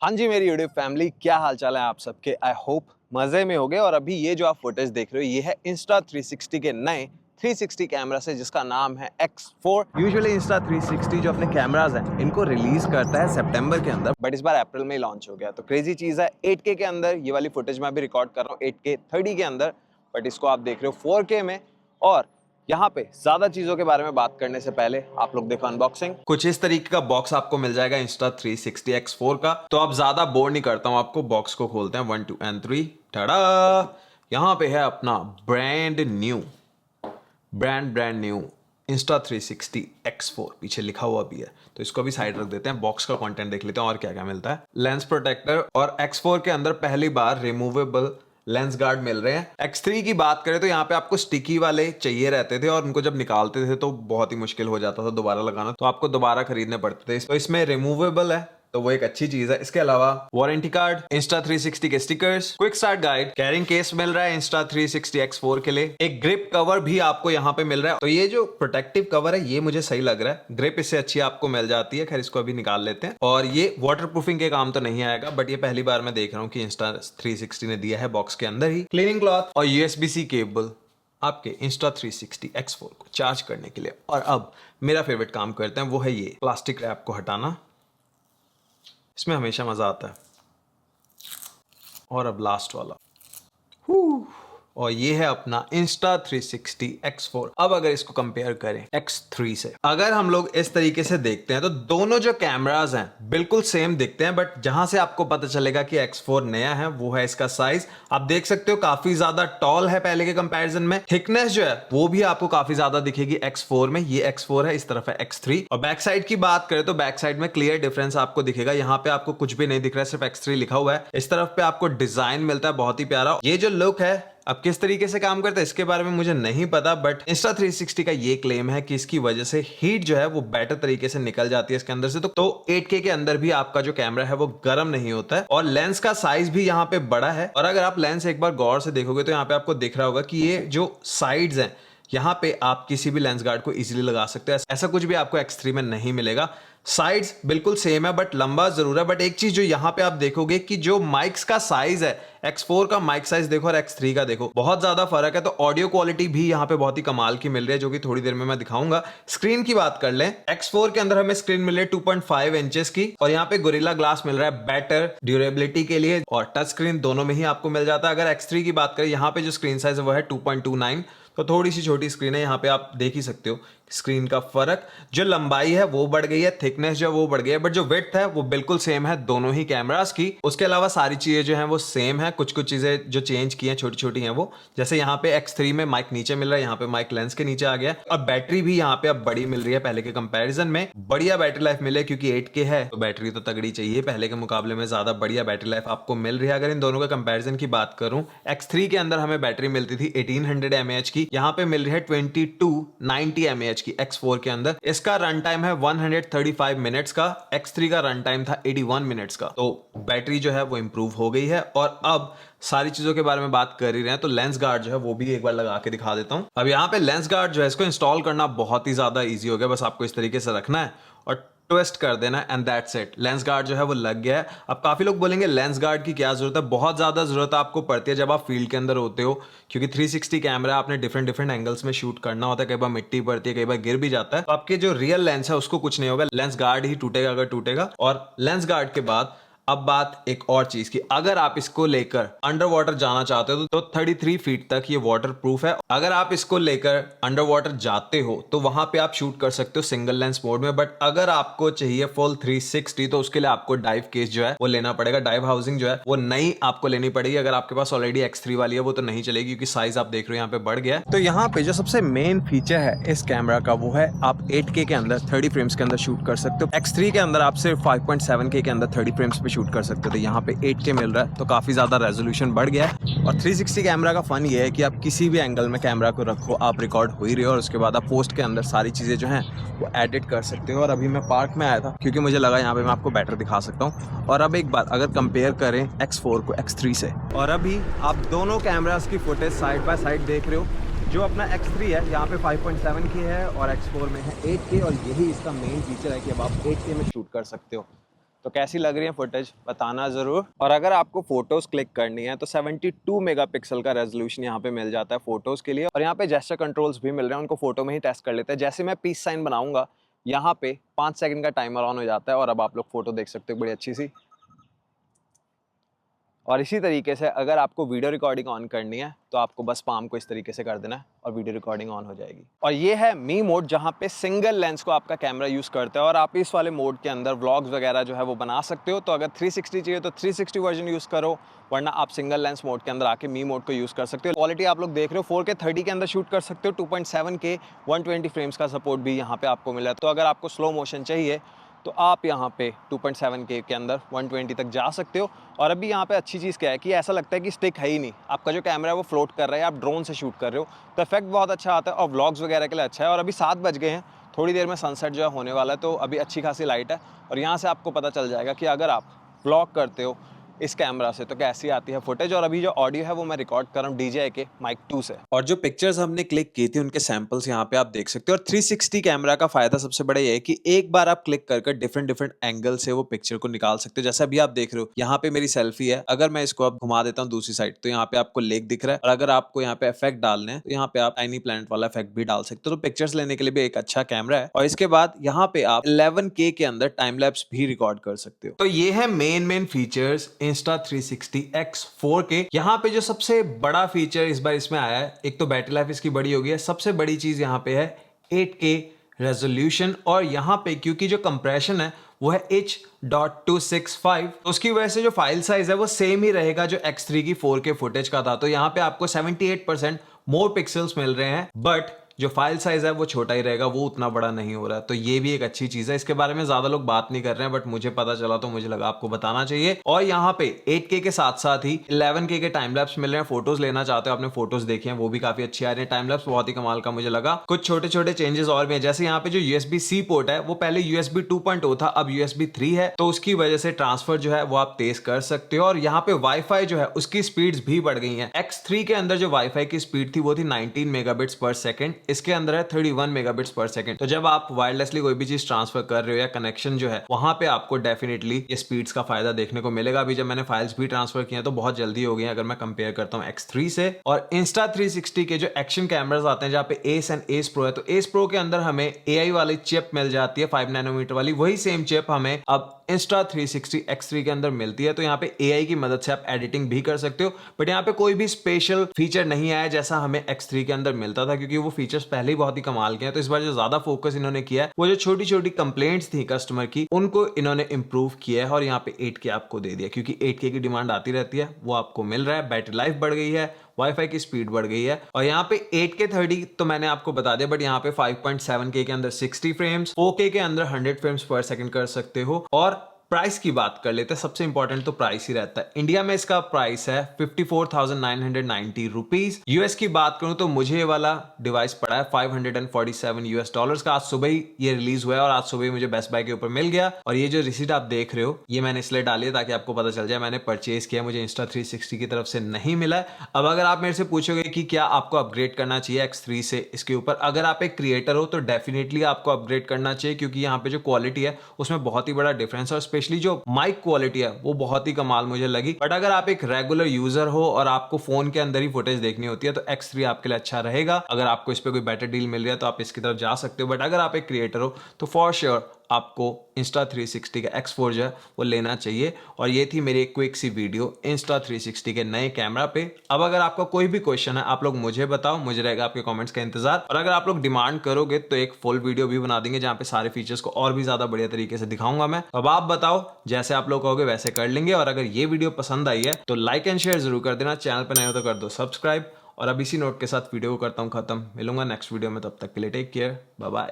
हाँ जी मेरी YouTube family, क्या हाल चाल है आप सबके। आई होप मजे में होगे। और अभी ये जो आप फुटेज देख रहे हो ये है Insta360 के नए 360 कैमरा से, जिसका नाम है X4। यूजुअली Insta360 जो अपने कैमराज हैं इनको रिलीज करता है सितंबर के अंदर, बट इस बार अप्रैल में ही लॉन्च हो गया। तो क्रेजी चीज है, 8K के अंदर ये वाली फुटेज मैं अभी रिकॉर्ड कर रहा हूँ 8K 30 के अंदर, बट इसको आप देख रहे हो 4K में। और यहाँ पे ज्यादा चीजों के बारे में बात करने से पहले आप लोग देखो अनबॉक्सिंग। कुछ इस तरीके का बॉक्स आपको मिल जाएगा Insta360 X4 का। तो अब ज्यादा बोर नहीं करता हूँ आपको, बॉक्स को खोलते हैं 1 2 and 3। टाडा, यहाँ पे है अपना ब्रांड न्यू Insta360 X4, पीछे लिखा हुआ भी है। तो इसको भी साइड रख देते हैं, बॉक्स का कंटेंट देख लेते हैं और क्या क्या मिलता है। लेंस प्रोटेक्टर, और X4 के अंदर पहली बार रिमूवेबल लेंस गार्ड मिल रहे हैं। X3 की बात करें तो यहाँ पे आपको स्टिकी वाले चाहिए रहते थे और उनको जब निकालते थे तो बहुत ही मुश्किल हो जाता था दोबारा लगाना, तो आपको दोबारा खरीदने पड़ते थे। तो इसमें रिमूवेबल है तो वो एक अच्छी चीज है। इसके अलावा वारंटी कार्ड, Insta360 के stickers, quick start guide, carrying case मिल रहा है Insta360 X4 के लिए। एक ग्रिप कवर भी आपको यहाँ पे मिल रहा है। तो ये जो प्रोटेक्टिव कवर है ये मुझे सही लग रहा है, ग्रिप इससे अच्छी आपको मिल जाती है। खैर इसको अभी निकाल लेते हैं। और ये वाटर प्रूफिंग के काम तो नहीं आएगा, बट ये पहली बार मैं देख रहा हूँ कि Insta360 ने दिया है बॉक्स के अंदर ही। क्लीनिंग क्लॉथ और USB-C केबल आपके Insta360 X4 को चार्ज करने के लिए। और अब मेरा फेवरेट काम करते हैं, वो है ये प्लास्टिक रैप को हटाना। इसमें हमेशा मजा आता है। और अब लास्ट वाला, और ये है अपना Insta360 X4। अब अगर इसको कंपेयर करें X3 से, अगर हम लोग इस तरीके से देखते हैं तो दोनों जो कैमरास हैं बिल्कुल सेम दिखते हैं, बट जहां से आपको पता चलेगा कि X4 नया है वो है इसका साइज। आप देख सकते हो काफी ज्यादा टॉल है पहले के कंपैरिजन में। थिकनेस जो है वो भी आपको काफी ज्यादा दिखेगी X4 में। ये X4 है, इस तरफ है X3। और बैक साइड की बात करें तो बैक साइड में क्लियर डिफरेंस आपको दिखेगा। यहाँ पे आपको कुछ भी नहीं दिख रहा है, सिर्फ X3 लिखा हुआ है। इस तरफ पे आपको डिजाइन मिलता है बहुत ही प्यारा। ये जो लुक है अब किस तरीके से काम करता है इसके बारे में मुझे नहीं पता, बट Insta360 का ये क्लेम है कि इसकी वजह से हीट जो है वो बेटर तरीके से निकल जाती है इसके अंदर से। तो 8K के अंदर भी आपका जो कैमरा है वो गर्म नहीं होता है। और लेंस का साइज भी यहाँ पे बड़ा है। और अगर आप लेंस एक बार गौर से देखोगे तो यहाँ पे आपको दिख रहा होगा कि ये जो साइड्स हैं यहाँ पे आप किसी भी लेंस गार्ड को इजीली लगा सकते हैं। ऐसा कुछ भी आपको X3 में नहीं मिलेगा। साइड्स बिल्कुल सेम है बट लंबा जरूर है। बट एक चीज जो यहाँ पे आप देखोगे कि जो माइक्स का साइज है, X4 का माइक साइज देखो और X3 का देखो, बहुत ज्यादा फर्क है। तो ऑडियो क्वालिटी भी यहाँ पे बहुत ही कमाल की मिल रही है, जो कि थोड़ी देर में मैं दिखाऊंगा। स्क्रीन की बात कर लें, X4 के अंदर हमें स्क्रीन मिल रही है 2.5 इंचेस की, और यहाँ पे गोरिल्ला ग्लास मिल रहा है बेटर ड्यूरेबिलिटी के लिए, और टच स्क्रीन दोनों में ही आपको मिल जाता है। अगर X3 की बात करें, यहाँ पे जो स्क्रीन साइज है वो है 2.29, तो थोड़ी सी छोटी स्क्रीन है। यहाँ पे आप देख ही सकते हो स्क्रीन का फर्क। जो लंबाई है वो बढ़ गई है, थिकनेस जो है वो बढ़ गई है, बट जो विड्थ है वो बिल्कुल सेम है दोनों ही कैमरास की। उसके अलावा सारी चीजें जो हैं वो सेम है। कुछ कुछ चीजें जो चेंज की हैं छोटी छोटी हैं वो, जैसे यहाँ पे X3 में माइक नीचे मिल रहा है, यहाँ पे माइक लेंस के नीचे आ गया। और बैटरी भी यहाँ पे अब बड़ी मिल रही है पहले के कंपैरिजन में। बढ़िया बैटरी लाइफ मिले, क्योंकि 8K है तो बैटरी तो तगड़ी चाहिए। पहले के मुकाबले में ज्यादा बढ़िया बैटरी लाइफ आपको मिल रही है। अगर इन दोनों का कंपैरिजन की बात करूं, X3 के अंदर हमें बैटरी मिलती थी 1800 mAh की, यहाँ पे मिल रही है 2290 mAh की X4 के अंदर। इसका रन टाइम है 135 मिनट्स का, X3 का रन टाइम था 81 मिनट्स का। तो बैटरी जो है वो इंप्रूव हो गई है। और अब सारी चीजों के बारे में बात कर ही रहे हैं तो लेंस गार्ड जो है वो भी एक बार लगा के दिखा देता हूं। अब यहाँ पे लेंस गार्ड जो है इसको इंस्टॉल करना बहुत ही ज्यादा इजी हो गया। बस आपको इस तरीके से रखना है और ट्विस्ट कर देना and that's it. Lens guard जो है वो लग गया है। अब काफी लोग बोलेंगे लेंस गार्ड की क्या जरूरत है। बहुत ज्यादा जरूरत आपको पड़ती है जब आप फील्ड के अंदर होते हो, क्योंकि 360 कैमरा आपने डिफरेंट डिफरेंट एंगल्स में शूट करना होता है। कई बार मिट्टी पड़ती है, कई बार गिर भी जाता है। तो आपके जो रियल लेंस है उसको कुछ नहीं होगा, लेंस गार्ड ही टूटेगा अगर टूटेगा। और लेंस गार्ड के बाद अब बात एक और चीज की, अगर आप इसको लेकर अंडर वाटर जाना चाहते हो तो 33 फीट तक ये वाटर प्रूफ है। अगर आप इसको लेकर अंडर वाटर जाते हो तो वहां पे आप शूट कर सकते हो सिंगल लेंस मोड में। बट अगर आपको चाहिए फुल 360 तो उसके लिए आपको डाइव केस जो है वो लेना पड़ेगा। डाइव हाउसिंग जो है वो नई आपको लेनी पड़ेगी। अगर आपके पास ऑलरेडी X3 वाली है वो तो नहीं चलेगी, क्योंकि साइज आप देख रहे हो यहाँ पे बढ़ गया है। तो यहाँ पे जो सबसे मेन फीचर है इस कैमरा का वो है आप 8K के अंदर 30 फ्रेम्स के अंदर शूट कर सकते हो। X3 के अंदर आप सिर्फ 5.7K के अंदर 30 फ्रेम्स पे शूट कर सकते थे, यहाँ पे 8K मिल रहा है तो काफी ज्यादा रेजोल्यूशन बढ़ गया है। और 360 कैमरा का फन ये है कि आप किसी भी एंगल में कैमरा को रखो, आप रिकॉर्ड हो ही रहे हो, और उसके बाद आप पोस्ट के अंदर सारी चीजें जो हैं वो एडिट कर सकते हो। और अभी मैं पार्क में आया था क्योंकि मुझे लगा यहाँ पे मैं आपको बेटर दिखा सकता हूँ। और अब एक बात, अगर कंपेयर करें X4 को X3 से, और अभी आप दोनों कैमरास की फुटेज साइड बाय साइड देख रहे हो। जो अपना X3 है यहाँ पे 5.7K है और X4 में है 8K, और यही इसका मेन फीचर है कि अब आप 8K में शूट कर सकते हो। तो कैसी लग रही है फुटेज बताना ज़रूर। और अगर आपको फ़ोटोज़ क्लिक करनी है तो 72 मेगापिक्सल का रेजोल्यूशन यहाँ पे मिल जाता है फ़ोटोज़ के लिए। और यहाँ पे जेस्चर कंट्रोल्स भी मिल रहे हैं, उनको फ़ोटो में ही टेस्ट कर लेते हैं। जैसे मैं पीस साइन बनाऊंगा, यहाँ पे 5 सेकंड का टाइमर ऑन हो जाता है और अब आप लोग फ़ोटो देख सकते हो बड़ी अच्छी सी। और इसी तरीके से अगर आपको वीडियो रिकॉर्डिंग ऑन करनी है तो आपको बस पाम को इस तरीके से कर देना है और वीडियो रिकॉर्डिंग ऑन हो जाएगी। और ये है मी मोड, जहाँ पे सिंगल लेंस को आपका कैमरा यूज़ करता है और आप इस वाले मोड के अंदर व्लॉग्स वगैरह जो है वो बना सकते हो। तो अगर 360 चाहिए तो 360 वर्जन यूज़ करो, वरना आप सिंगल लेंस मोड के अंदर आके मी मोड को यूज़ कर सकते हो। क्वालिटी आप लोग देख रहे हो 4K 30 के अंदर शूट कर सकते हो। 2.7K 120 फ्रेम्स का सपोर्ट भी यहाँ पे आपको मिला है। तो अगर आपको स्लो मोशन चाहिए तो आप यहाँ पे 2.7K के अंदर 120 तक जा सकते हो। और अभी यहाँ पे अच्छी चीज़ क्या है कि ऐसा लगता है कि स्टिक है ही नहीं, आपका जो कैमरा है वो फ्लोट कर रहा है, आप ड्रोन से शूट कर रहे हो, तो इफेक्ट बहुत अच्छा आता है और व्लॉग्स वगैरह के लिए अच्छा है। और अभी 7 बज गए हैं, थोड़ी देर में सनसेट जो है होने वाला है, तो अभी अच्छी खासी लाइट है और यहाँ से आपको पता चल जाएगा कि अगर आप व्लॉग करते हो इस कैमरा से तो कैसी आती है फुटेज। और अभी जो ऑडियो है वो मैं रिकॉर्ड कर रहा हूँ DJI के माइक 2 से। और जो पिक्चर्स हमने क्लिक की थी उनके सैंपल्स यहाँ पे आप देख सकते हो। और 360 कैमरा का फायदा सबसे बड़ा ये है कि एक बार आप क्लिक कर डिफरेंट डिफरेंट एंगल से वो पिक्चर को निकाल सकते हो। जैसे अभी आप देख रहे हो यहाँ पे मेरी सेल्फी है, अगर मैं इसको अब घुमा देता हूँ दूसरी साइड तो यहाँ पे आपको लेक दिख रहा है। और अगर आपको यहाँ पे इफेक्ट डालने हैं तो यहाँ पे आप टाइनी प्लैनेट वाला इफेक्ट भी डाल सकते हो। तो पिक्चर्स लेने के लिए भी एक अच्छा कैमरा है। और इसके बाद यहाँ पे आप 11K के अंदर टाइम लैप्स भी रिकॉर्ड कर सकते हो। तो ये है मेन फीचर्स Insta360 X4 के। यहाँ पे जो सबसे बड़ा फीचर इस बार इसमें आया है, एक तो बैटरी लाइफ इसकी बड़ी हो गई है, सबसे बड़ी चीज यहाँ पे है 8K रेजोल्यूशन। और यहाँ पे क्योंकि जो कंप्रेशन है वो है H.265, तो उसकी वजह से जो फाइल साइज है वो सेम ही रहेगा जो X3 की 4K फुटेज का था। तो यहाँ पे आपको 78% मोर पिक्सल्स मिल रहे हैं, बट जो फाइल साइज है वो छोटा ही रहेगा, वो उतना बड़ा नहीं हो रहा है। तो ये भी एक अच्छी चीज है। इसके बारे में ज्यादा लोग बात नहीं कर रहे हैं, बट मुझे पता चला तो मुझे लगा आपको बताना चाहिए। और यहाँ पे 8K के साथ साथ ही 11K के टाइम लैप्स मिल रहे हैं। फोटोज लेना चाहते हो, आपने फोटोज देखे हैं, वो भी काफी अच्छी आ रही है। टाइम लैप्स बहुत ही कमाल का मुझे लगा। कुछ छोटे छोटे चेंजेस और भी है, जैसे यहाँ पे जो USB-C पोर्ट है वो पहले USB 2.0 था, अब USB 3 है, तो उसकी वजह से ट्रांसफर जो है वो आप तेज कर सकते हो। और यहाँ पे वाईफाई जो है उसकी स्पीड्स भी बढ़ गई हैं। X3 के अंदर जो वाईफाई की स्पीड थी वो थी 19 मेगाबिट्स पर सेकंड, इसके अंदर है 31 मेगाबिट्स पर सेकंड। तो जब आप वायरलेसली कोई भी चीज ट्रांसफर कर रहे हो या कनेक्शन जो है, वहां पे आपको डेफिनेटली ये स्पीड्स का फायदा देखने को मिलेगा। अभी जब मैंने फाइल्स भी ट्रांसफर किए तो बहुत जल्दी हो गई अगर मैं कंपेयर करता हूं X3 से। और Insta360 के जो एक्शन कैमरास आते हैं, जहां पे एस एंड एस प्रो है, तो एस प्रो के अंदर हमें AI वाली चिप मिल जाती है 5 नैनोमीटर वाली, वही सेम चिप हमें अब Insta360 X3 के अंदर मिलती है। तो यहाँ पे AI की मदद से आप एडिटिंग भी कर सकते हो, बट यहाँ पे कोई भी स्पेशल फीचर नहीं आया जैसा हमें X3 के अंदर मिलता था, क्योंकि वो फीचर्स पहले ही बहुत ही कमाल के हैं। तो इस बार जो ज्यादा फोकस इन्होंने किया है वो जो छोटी छोटी कंप्लेंट्स थी कस्टमर की, उनको इन्होंने इंप्रूव किया है और यहाँ पे 8K आपको दे दिया, क्योंकि 8K की डिमांड आती रहती है, वो आपको मिल रहा है। बैटरी लाइफ बढ़ गई है, वाईफाई की स्पीड बढ़ गई है। और यहाँ पे 8K 30 तो मैंने आपको बता दिया, बट यहाँ पे 5.7K के अंदर 60 फ्रेम्स, 4K के अंदर 100 फ्रेम्स पर सेकंड कर सकते हो। और प्राइस की बात कर लेते हैं, सबसे इंपॉर्टेंट तो प्राइस ही रहता है। इंडिया में इसका प्राइस है 54,990 रुपीज। यूएस की बात करूं तो मुझे ये वाला डिवाइस पड़ा है $547 का। आज सुबह ही ये रिलीज हुआ है और आज सुबह ही मुझे बेस्ट बाय के ऊपर मिल गया। और ये जो रिसीट आप देख रहे हो ये मैंने इसलिए डाली है ताकि आपको पता चल जाए मैंने परचेज किया, मुझे Insta360 की तरफ से नहीं मिला है। अब अगर आप मेरे से पूछोगे कि क्या आपको अपग्रेड करना चाहिए X3 से इसके ऊपर, अगर आप एक क्रिएटर हो तो डेफिनेटली आपको अपग्रेड करना चाहिए, क्योंकि यहाँ पे जो क्वालिटी है उसमें बहुत ही बड़ा डिफरेंस है। और स्पेशली जो माइक क्वालिटी है वो बहुत ही कमाल मुझे लगी। बट अगर आप एक रेगुलर यूजर हो और आपको फोन के अंदर ही फुटेज देखनी होती है तो X3 आपके लिए अच्छा रहेगा। अगर आपको इस पे कोई बेटर डील मिल रही है तो आप इसकी तरफ जा सकते हो। बट अगर आप एक क्रिएटर हो तो फॉर श्योर आपको Insta360 का X4 जो है वो लेना चाहिए। और ये थी मेरी एक क्विक सी वीडियो Insta360 के नए कैमरा पे। अब अगर आपका कोई भी क्वेश्चन है आप लोग मुझे बताओ, मुझे रहेगा आपके कमेंट्स का इंतजार। और अगर आप लोग डिमांड करोगे तो एक फुल वीडियो भी बना देंगे जहां पे सारे फीचर्स को और भी ज्यादा बढ़िया तरीके से दिखाऊंगा मैं। अब आप बताओ, जैसे आप लोग कहोगे वैसे कर लेंगे। और अगर ये वीडियो पसंद आई है तो लाइक एंड शेयर जरूर कर देना, चैनल पर नए हो तो कर दो सब्सक्राइब। और अब इसी नोट के साथ वीडियो को करता हूं खत्म, मिलूंगा नेक्स्ट वीडियो में, तब तक के लिए टेक केयर, बाय बाय।